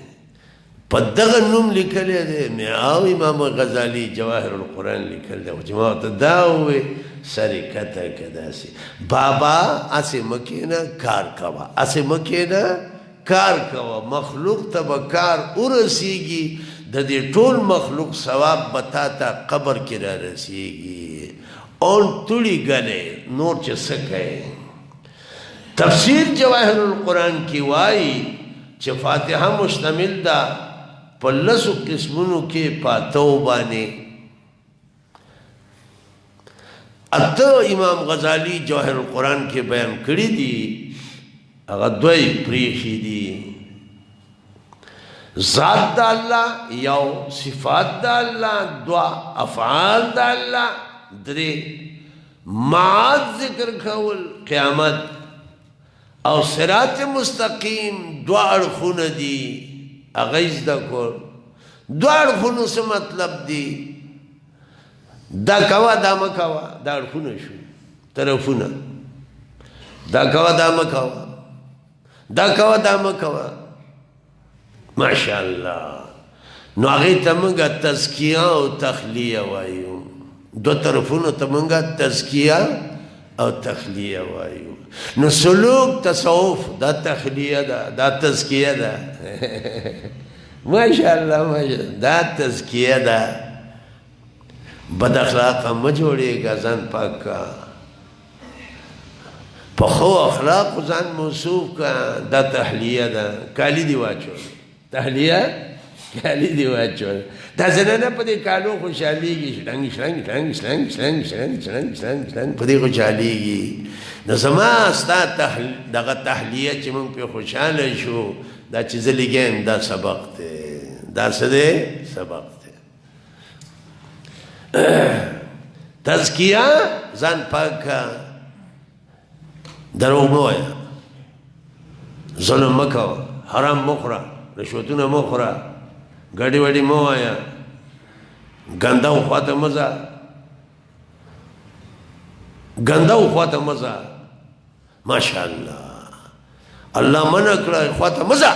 په دغه نوم لیکلی دی مې او امام غزالي جواهر القرآن لیکل دی چې ما ورته دا ووی سر یې کته که داسې بابا هسې مه کښېنه کار کوه هسې مه کښېنه کار کوه مخلوق ته به کار ورسیږي د دې ټول مخلوق ثواب به تا ته قبر کې را رسیږي اون توړي ګلې نور چې څه کوې تفسیر جواهر القرآن کې وایي چې فاتحه مشتمل ده په لسو قسمونو کې په اتو باندې اته امام غزالی جواهر القرآن کې بیان کړي دي هغه دوی پریښي دي ذات دا اللہ یو صفات دا اللہ دوا افعال دا اللہ درے معاد ذکر کول قیامت او صراط مستقیم دوا اڑخون دی اغیز دا کول دوا اڑخون سے مطلب دی دا کوا دا مکوا دا اڑخون شو طرفون دا کوا دا مکوا دا کوا دا مکوا ماشاءاللہ نو هغې ته موږ تزکیه او تخلیه وایو دو طرفونو ته موږ تزکیه او تخلیه وایو نو سلوک تصوف دا تخلیه ده دا تزکیه ده ماشاءاللہ ماشاءاللہ دا تزکیه ده بد اخلاقه مه جوړېږه ځان پاک کا په ښو اخلاقو ځان موصوف کا دا تحلیه ده کالي دې واچول تحلیه کالی دی واچول دا زنانه په دې کالو خوشحالیږي شلنګ شلنګ شلنګ شلنګ شلنګ شلنګ شلنګ شلنګ شلنګ په دې خوشحالیږي نو زما ستا دغه تحلیه چې موږ پې خوشحاله شو دا چې زه لګیم دا سبق دی دا څه دی سبق دی تزکیه ځان پاک کا دروغ مه وایه ظلم مه کوه حرام مه خوره رشوتونه مه خوره ګډې وډې مه وایه ګنده خوا ته مه ځه ګنده خوا ته مه ځه ماشاءالله الله منع کړه خوا ته مه ځه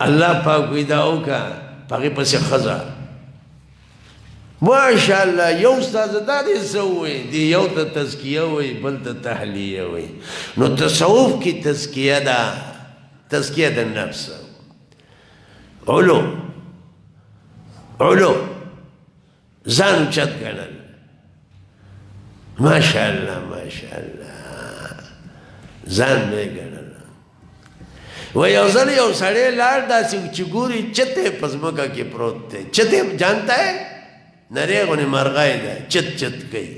الله پاک وایي دا وکړه په هغې پسې ښه ځه ماشاءالله یو استاذ دا دې څه ووایي دې یو ته تزکیه وایي بل ته تحلیه وایي نو تصوف کې تزکیه ده تزکیه د نفس علو علو ځان اوچت ګڼل ماشاءالله ماشاءالله ځان نه ګڼل و یو ځل یو سړی لاړ داسې چې ګوري چتې په ځمکه کې پروت دی چتې جانتا ہے نری غونې مرغۍ ده چت چت کوي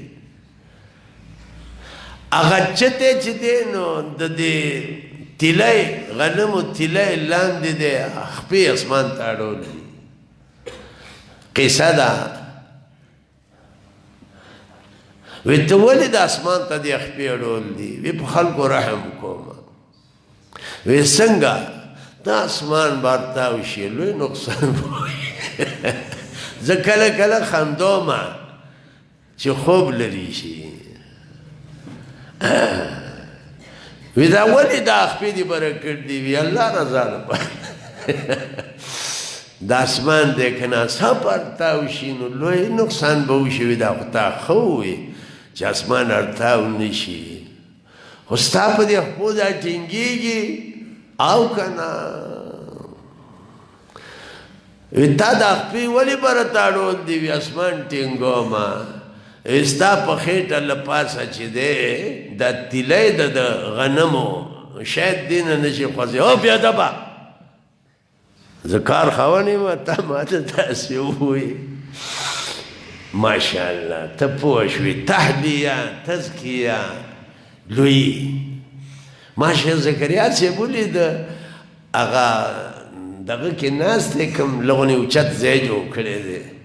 هغه چتې چې دی نو د دې تیلای غنمو تیلای لاندې دی خپې اسمان ته اړولی قصه ده وی ته ولې د اسمان ته دې خپې اړول دي وی په خلکو رحم کومه وی څنګه دا اسمان بار تاو شي لوی نقصان به زه کله کله خندومه چې خوب لري شي وی دا ولی دا خپې دی برکت دی وی الله رضا لپاره د اسمان دی که ناڅاپه ارتاو شي نو لوی نقصان به وشي وی دا خو تا ښه ووی چې اسمان ارتاو نه شي خو ستا په دې خپو دا ټینګېږي او که نه وی تا دا خپې ولې بره تاړول دی وی اسمان ټینګومه ستا په خېټه له پاسه چې دی دا تیلی ده د غنمو شاید دې نه نه شي خوځې او بېادبه زه کار خاوند یم تا ما ته داسې ووایي ماشاءالله ته پوه شوې تحلیه تزکیه لوی ما شیخ زکریا صاحب ولیده هغه دغه کې ناست دی کوم لغونې اوچت ځای جوړ کړی دی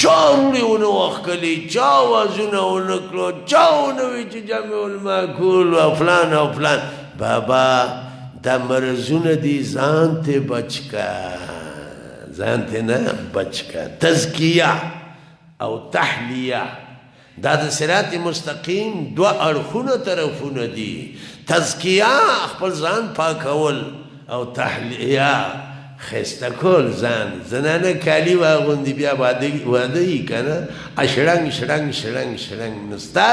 چا روړې ونه وښکلې چا آوازونه ونه کړو چا ونه وی چې جامع المعقول و فلان او فلان بابا دا مرزونه دي ځان ته بچ کا ځان ته نه بچ کا تزکیه او تحلیه دا د صراط مستقیم دو اړخونه طرفونه دي تزکیه خپل ځان پاکول او تحلیه خسته کول ځان زنانه کالی واغوندي بیا واده یي کنه اشړنګ شړنګ شړنګ شړنګ نستا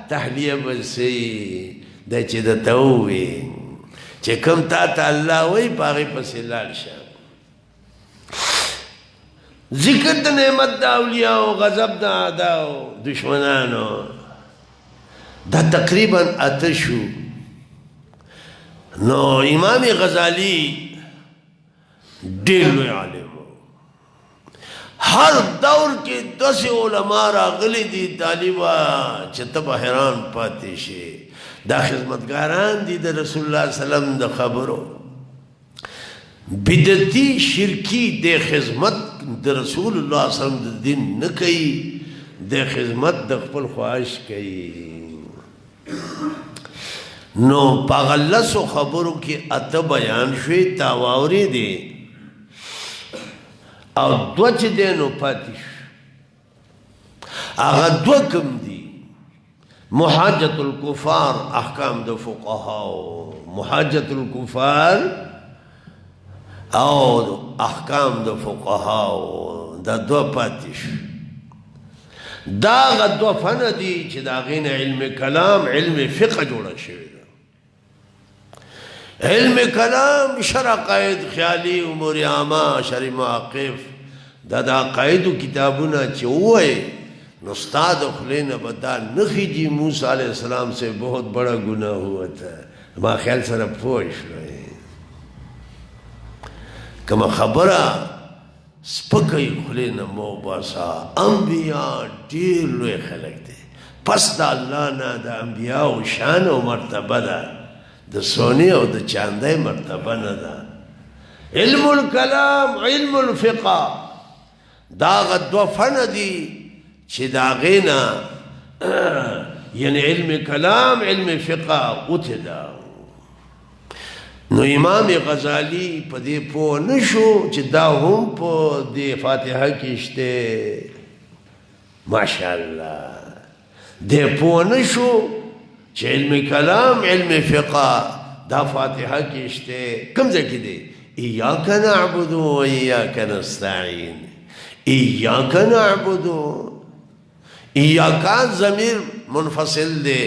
تحلیه بسې دا چې درته ووي چې کوم تا ته الله وایي په هغې پسې لاړ شه ذکر د نعمت د اولیاو غضب د اعداو دشمنانو دا تقریبا اته شو نو امام غزالی ډېر لوی عالم هر دور کې داسې علما راغلي دي طالبه چې ته به حیران پاتې شي دا خدمتګاران دي د رسول الله سلام د خبرو بدعتي شرکی د خدمت د رسول الله سلام د دین نه کوي د خدمت د خپل خواهش کوي نو په غلسو خبرو کې اته بیان شوي تا واورېدې او دوه چې دی نو پاتې شو هغه دوه کوم دي محاجة الكفار احکام د فقهاو محاجة الكفار او احکام د فقهاو دا دوه پاتې شو دا هغه دوه فنه دي چې د هغې نه علم کلام علم فقه جوړه شوې ده علم کلام شرع قائد خیالی امور عامه شرع مواقف دا د عقایدو کتابونه چې ووایي نو ستا د خولې نه به دا نه خیجي موسی علیہ السلام سے بہت بڑا گناہ ہوا تھا ما خیال سره پوه شوی کومه خبره سپکۍ خولې نه مه وباسه انبیا ډېر لوی خلک دی پس د الله نه د انبیاو شان او مرتبه ده د سونې او د چاندۍ مرتبه نه ده علم الکلام علم الفقه دا هغه دوه فنه دي چې د هغې نه یعنی علم کلام علم فقه اوته ده نو امام غزالی په دې پوه نه شو چې دا هم په دې فاتحه کې شته ماشاءالله دې پوه نه شو چې علم کلام علم فقه دا فاتحه کې شته کوم ځای کې دی ایاک نعبد و ایاک نستعین ایاک نعبد ایاکا ضمیر منفصل دے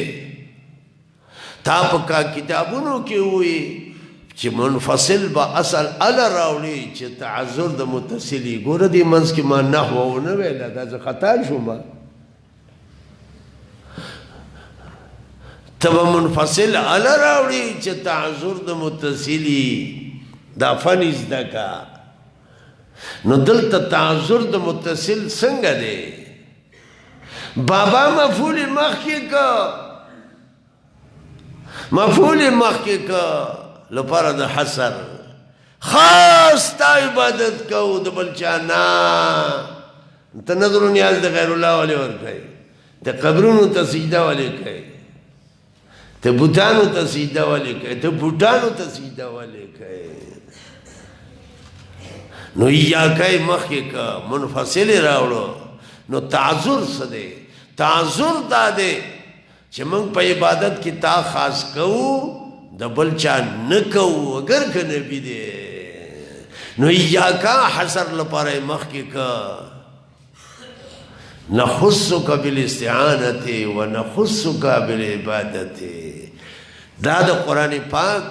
تا پا کتابونو کی ہوئی چی منفصل با اصل علا راولی چی تعذر دا متصلی گورا دی منز کی ما نحوه نویلا دا زی خطا شو ما تبا منفصل علا راولی چی تعذر دا متصلی دا فنیز دا کا نو دلتا تعذر دا متصل سنگ دے بابا مفعول مخکی کا مفعول مخکی کا لپاره د حسر خاص تا عبادت کو د بلچانا ته نظر نیاز د غیر الله ولې ورکوي ته قبرونو ته سجده ولې کوي ته بوتانو ته سجده ولې کوي ته بوتانو ته سجده ولې کوي نو ایاکای مخکی کا منفصل راوړو نو تعذر څه دی تعذر دا دی چې موږ په عبادت کې تا خاص کوو د بل چا نه کوو اگر که نبي دی نو ایاکا حسر لپاره مخکې که نخصک بالاستعانت و نخصک بالعبادت دا د قرآن پاک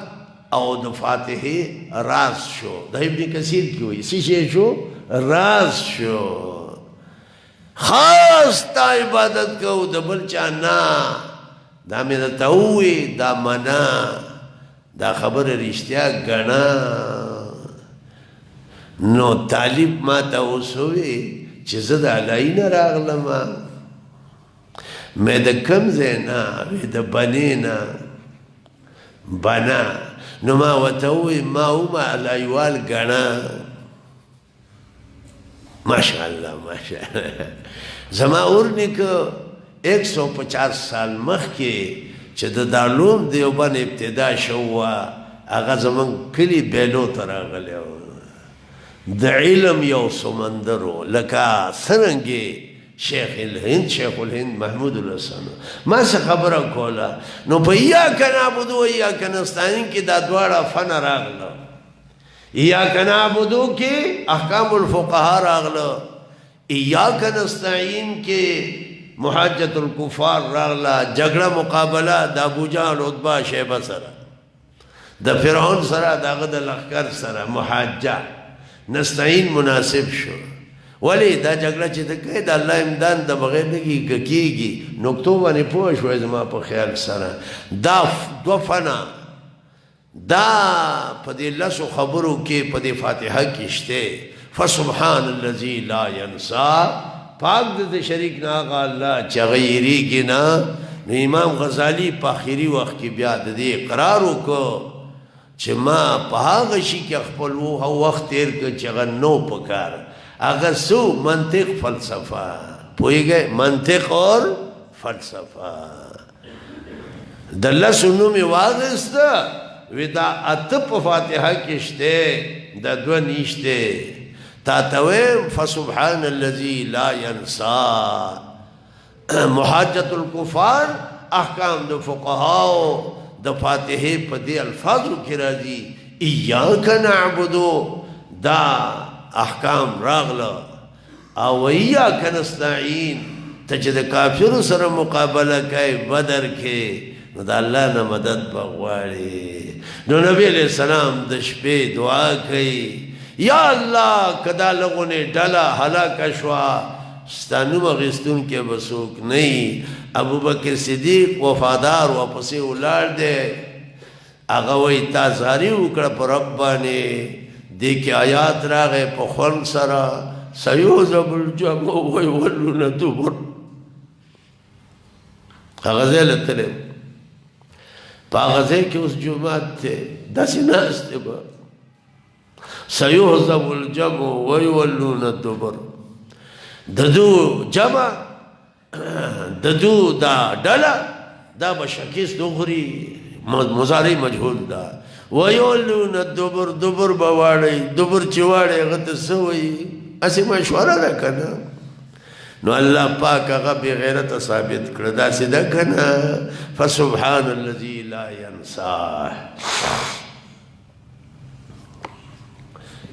او د فاتحه راز شو د ابن کثیر کی وی څه شی شو راز شو خاص تا عبادت کو د بل چا نه دا مې درته ووی دا منا دا خبره رښتیا ګڼه نو طالب ما ته اوس ووی چې زه د علایي نه راغلم مې د کوم ځای نه وی د بنې نه بنا نو ما ورته ووی ما ومه علایوال ګڼه ماشاءالله ماشاءالله زما اور نیکه 150 سال مخکې چې د دارالعلوم دیوبند ابتدا شو هغه زمونږ کلي بیلو ته راغلی و د علم یو سمندر و لکه څرنګې شیخ الهند محمود الحسن ما څه خبره کوله نو په ایاک نعبدو و ایاک نستعین کې دا دواړه فن راغله ایاک نعبدو کې احکام الفقهاء راغله ایاک نستعین کې محاجت الکفار راغله جګړه مقابله د ابوجهل عتبه شیبه سره د فرعون سره دغه د لښکر سره محاجه نستعین مناسب شو ولی دا جګړه چې د کوي د الله امداد د بغیر نه کیږي نقطو باندې پوه شوی زما په خیال سره دا دو فنا دا په دې لسو خبرو کې په دې فاتحه کې شته فسبحان الذي لا ينسى پاک د شریک نه هغه الله چې غیریږي نه نو امام غزالی په آخري وخت کې بیا د دې اقرار وکړو چې ما په هغه شي کې خپل وخت تیر کړ چې هغه نو پکار هغه سو منطق فلسفه پوهیږئ منطق اور فلسفه د لسو نومې واغسته وی دا اته په فاتحه کې شته دا دوه نشته تا ته وایم فسبحان الذي لا ينسى محاجت الکفار احکام د فقهاو د فاتحه په دې الفاظو کې راځي ایاک نعبدو دا احکام راغله او ایاک نستعین ته چې د کافرو سره مقابله کوي بدر کې نو د الله نه مدد بغواړي نو نبی علیہ السلام د شپې دعا کوي یا الله کدا لغونه ډله هلاک شوا ستانو مغستون کې بسوک نه ابو بکر صدیق وفادار واپسې ولار دی هغه وی تازاری وکړه پر رب باندې دې کې آیات راغې په خون سره سيهزم الجمع ويولون الدبر هغه ځای ته په هغه ځای کې اوس جومات ته داسې ناست به سيهزم الجمع ويولون الدبر ددو جمع ددو دا ډله دا به شکیس دغري مضارع مجهول دا ويولون الدبر دبر به واړی دبر چې واړی هغه ته څه وایي هسې مشوره ده که نه نو الله پاک هغه بغیرته ثابت کړه داسې ده که نه فسبحان الذي لا ينسى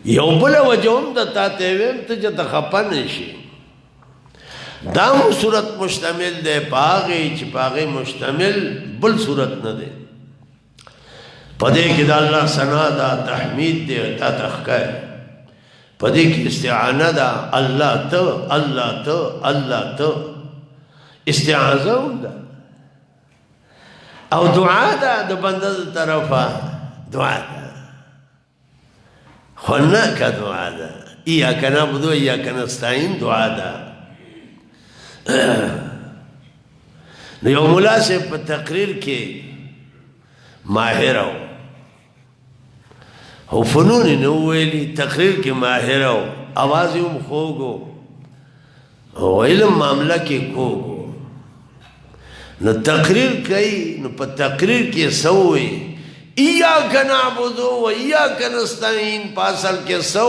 یو بله وجه هم د تا ته ویم ته چې ته خفه نه شي دا هم صورت مشتمل دی په هغې چې په هغې مشتمل بل صورت نه دی په دې کې د الله ثنا ده تحمید دی تا ته ښکاري په دې کې استعانه ده الله ته الله ته الله ته استعاذه هم ده او دعا ده د بنده د طرفه دعا ده خو نه که دعا ده ایاک نعبدو ایاک نستعین دعا ده نو یو ملا صاحب په تقریر کې ماهر و او فنون یې نه وویلي تقریر کې ماهر و اواز یې هم خوږ او علم معامله کې کوږ نو تقریر کوي نو په تقریر کې څه ووایي ایاک نعبدو و ایاک نستعین په اصل کې څه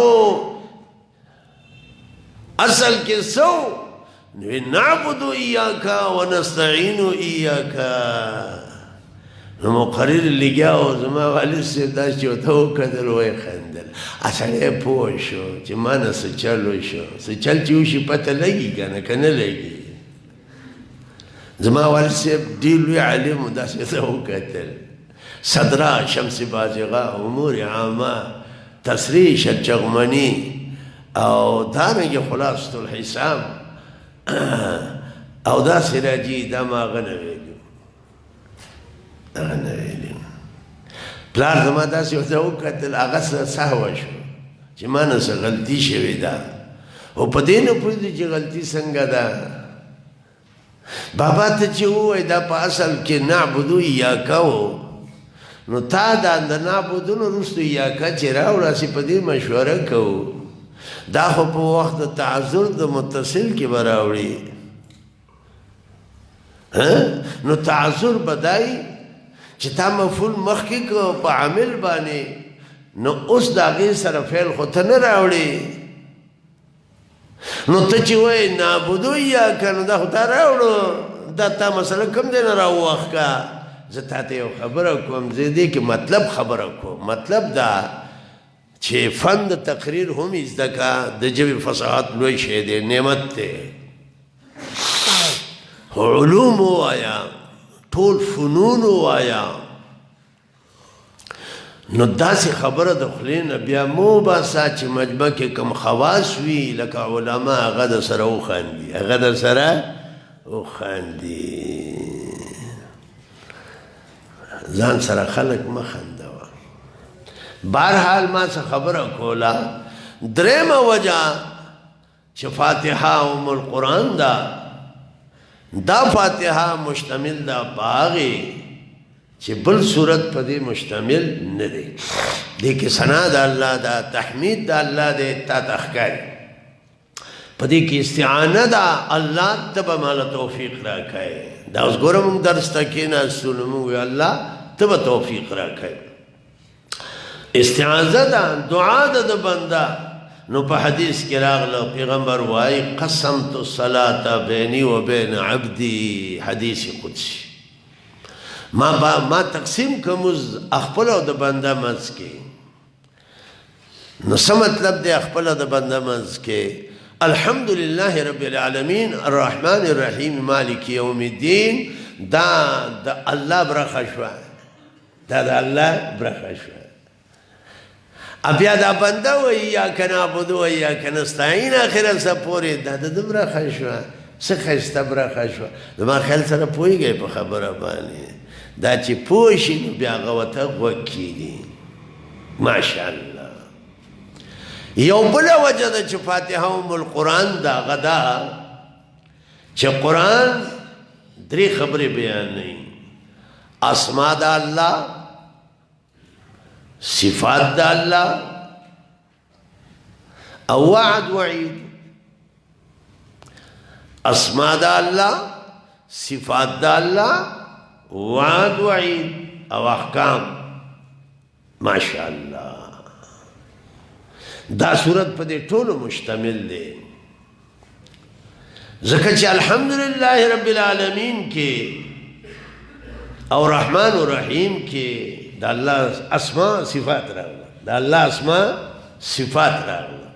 اصل کې څه نعبدو ایاک و نستعین ایاک نو مقرر لګیا او زما والد صاحب داسې ورته وکتل ویې خندل سړی پوه شو چې ما نه څه چل وشو څه چل چې وشي پته لګي که نه که نه لګي زما والد صاحب ډېر لوی عالم و داسې ورته وکتل صدرا شمس بازغه امور عامه تصریح شلچغمني او دارنګې خلاصة الحساب او دا سراجي دا ما هغه نه ویلي هغه نه ویلي پلار زما داسې ورته وکتل هغه سهوه شو چې ما نه څه غلطي شوې ده او په دې نه پوهېږي چې غلطي څنګه ده بابا ته چې ووایي دا په اصل کې نعبدو ایاک و نو تا دا د نعبدو نه وروسته ایاکه چې راوړه چې په دې مشوره کوو دا خو په وخت د تعذر د متصل کې به راوړي نو تعذر بدای چې تا مفعول مخکې کو په عامل باندې نو اوس د هغې سره فعل خو ته نه راوړې نو ته چې وایې نعبدو ایاک نو دا خو تا راوړو دا تا مسله کوم دی نه راووښکه زه تا ته یو خبره کوم زه دې کې مطلب خبره کوم مطلب دا چې فن د تقریر هم زده کړه د ژبې فصاحت لوی شی دی نعمت دی علوم ووایا ټول فنون ووایا نو داسې خبره د خولې نه بیا مو باسه چې مجمع کې کوم خواص وي لکه علما هغه در سره وخاندي هغه در سره وخاندي ځان سره خلک مه خندوه بهرحال ما څه خبره کوله درېمه وجه چې فاتحه ام القرآن ده دا فاتحه مشتمل ده په هغې چې بل صورت په دې مشتمل نه دی دې کې ثنا د الله ده تحمید د الله دی تا ته ښکاري په دې کې استعانه ده الله ته به ماله توفیق راکړې دا اوس ګوره مونږ درس ته کېناستو نو مونږ وایو الله ته به توفیق راکړې استعاذه ده دعا ده د بنده نو په حدیث کې راغله پیغمبر وایي قسمت الصلاة بیني و بین عبدي حدیث قدسی ما تقسیم کوم خپل او د بنده منځ کې نو څه مطلب دی خپل او د بنده منځ کې الحمدلله رب العالمین الرحمن الرحیم مالک یوم الدین دا د الله برخه شوه دا د الله برخه شوه بیا دا بنده و ایاک نعبد و ایاک نستعین اخره څه پورې دا د ده برخه شوه څه ښایسته برخه شوه زما خیال سره پوهېږئ په خبره باندې دا چې پوه شي نو بیا هغه ورته غوږ کېږي ماشاءالله یو بله وجه ده چې فاتحه ام القرآن ده هغه ده چې قرآن درې خبرې بیانوي اسما د الله صفات د الله او وعد وعید اسما د الله صفات د الله وعد وعید او احکام ماشاءالله دا صورت په دې ټولو مشتمل دی ځکه چې الحمدلله رب العالمین کې او رحمان و رحیم کې د الله اسما صفات راغله د الله اسما صفات راغله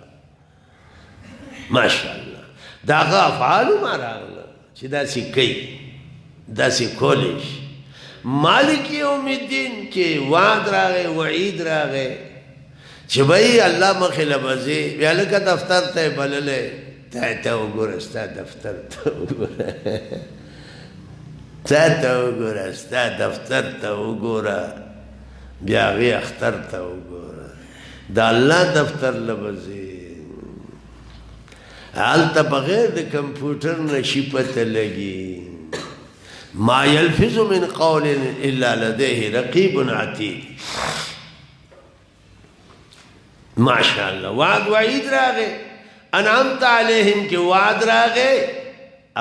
ماشاءالله د هغه افعالو ما راغله چې داسې کوي داسې کولی شي مالک یوم الدین کې وعد راغی وعید راغی چې بھئی الله مخې له بځې بیا لکه دفتر ته یې بللی ته وګوره ستا دفتر ته وګوره تا ته وګوره ستا دفتر ته وګوره بیا هغې اختر ته وګوره د الله دفتر له بځې هلته بغیر د کمپیوټر نه شي پته لګي ما يلفظ من قول الا لديه رقيب عتيد ماشاء الله وعد وعید راغی انعمت علیهم کې وعد راغی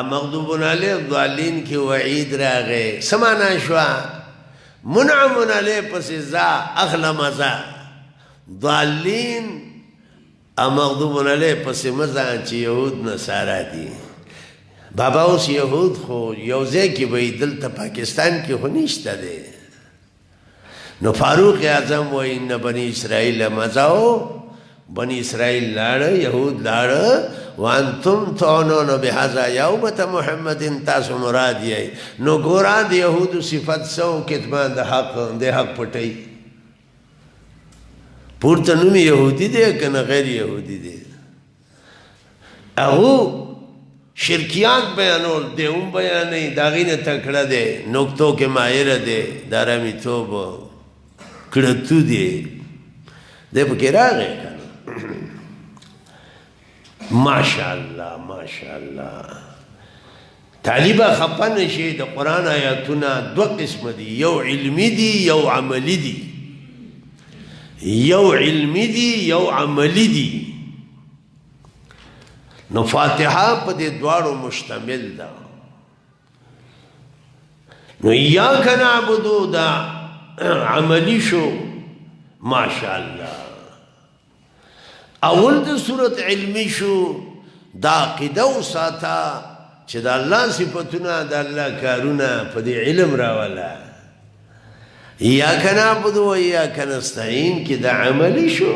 مغضوب علیهم ضالین کې وعید راغی څه معنا شوه منعم علیه پسې ذا اخله مزه ضالین مغضوب علیه پسې مزه چې یهود نصارا دي بابا اوس یهود خو یو ځای کې به یې دلته پاکستان کې خو نشته دی نو فاروق اعظم وایي ان بني اسرائیل مضوا بني اسرائیل لاړه یهود لاړه وانتم تعنون بهذا یومة محمد تاسو مراد یې نو ګوره د یهودو صفت سو کتمان د حق پټوي پورته نوم یهودي دی که نه غیر یهودي دی هغو شرکیات بیانول دی هم بیانوي د هغې نه تکړه دی نکتو کې ماهره دی د ارامېتوب کړتو دی دی پکې راغی که ماشاءالله ماشاءالله طالبه خفه نشي د قرآن آیاتونه دوه قسمه دي یو علمي دي یو عملي دي یو علمي دي یو عملي دي نو فاتحه په دې دواړو مشتمل ده نو ایاک نعبدو دا عملی شو ماشاءاللہ اول دا صورت علمی شو دا عقیده و ساتا چه دا اللہ صفتنا دا اللہ کارونا پا دی علم راولا ایاک نعبدو و ایاک نستعین کی دا عملی شو